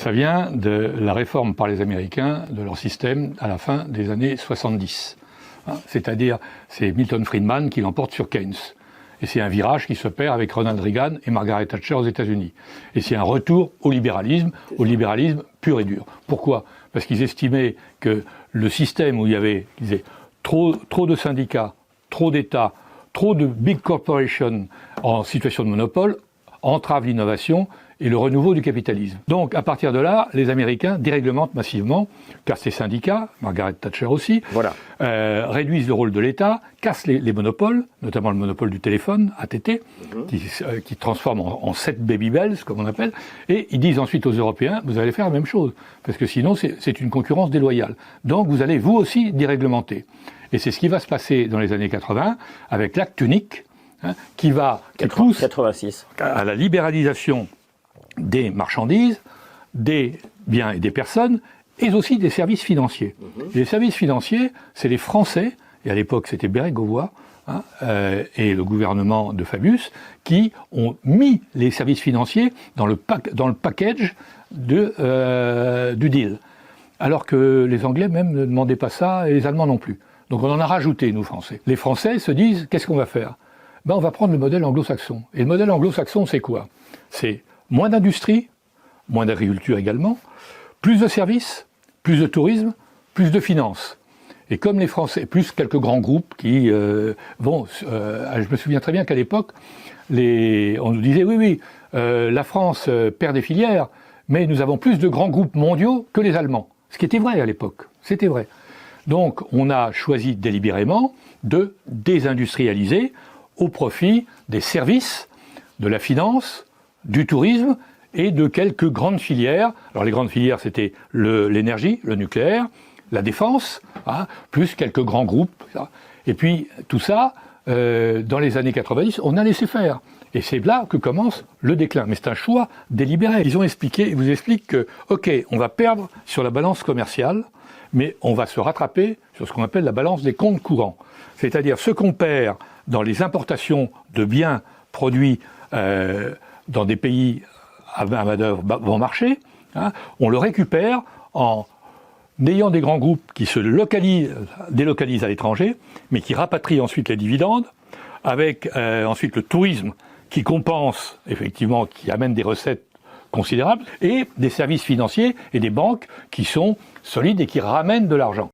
Ça vient de la réforme par les Américains de leur système à la fin des années 70. C'est-à-dire, c'est Milton Friedman qui l'emporte sur Keynes. Et c'est un virage qui s'opère avec Ronald Reagan et Margaret Thatcher aux États-Unis. Et c'est un retour au libéralisme pur et dur. Pourquoi ? Parce qu'ils estimaient que le système où il y avait trop de syndicats, trop d'États, trop de big corporations en situation de monopole entrave l'innovation et le renouveau du capitalisme. Donc, à partir de là, les Américains déréglementent massivement, cassent les syndicats, Margaret Thatcher aussi, réduisent le rôle de l'État, cassent les monopoles, notamment le monopole du téléphone, AT&T, qui transforme en 7 baby bells, comme on appelle, et ils disent ensuite aux Européens, vous allez faire la même chose, parce que sinon c'est une concurrence déloyale. Donc, vous allez vous aussi déréglementer. Et c'est ce qui va se passer dans les années 80, avec l'acte unique, qui pousse 86. À la libéralisation des marchandises, des biens et des personnes, et aussi des services financiers. Les services financiers, c'est les Français, et à l'époque c'était Bérégovoy, et le gouvernement de Fabius, qui ont mis les services financiers dans le package du deal. Alors que les Anglais même ne demandaient pas ça, et les Allemands non plus. Donc on en a rajouté, nous Français. Les Français se disent, qu'est-ce qu'on va faire ? On va prendre le modèle anglo-saxon. Et le modèle anglo-saxon, c'est quoi ? C'est moins d'industrie, moins d'agriculture également, plus de services, plus de tourisme, plus de finances. Et comme les Français, plus quelques grands groupes qui je me souviens très bien qu'à l'époque, on nous disait, la France perd des filières, mais nous avons plus de grands groupes mondiaux que les Allemands. Ce qui était vrai à l'époque, c'était vrai. Donc on a choisi délibérément de désindustrialiser au profit des services, de la finance, du tourisme et de quelques grandes filières. Alors les grandes filières, c'était l'énergie, le nucléaire, la défense, plus quelques grands groupes. Et puis tout ça, dans les années 90, on a laissé faire. Et c'est là que commence le déclin. Mais c'est un choix délibéré. Ils vous expliquent que, ok, on va perdre sur la balance commerciale, mais on va se rattraper sur ce qu'on appelle la balance des comptes courants. C'est-à-dire ce qu'on perd dans les importations de biens produits dans des pays à main-d'œuvre bon marché, on le récupère en ayant des grands groupes qui se délocalisent à l'étranger, mais qui rapatrient ensuite les dividendes, avec ensuite le tourisme qui compense, effectivement, qui amène des recettes considérables, et des services financiers et des banques qui sont solides et qui ramènent de l'argent.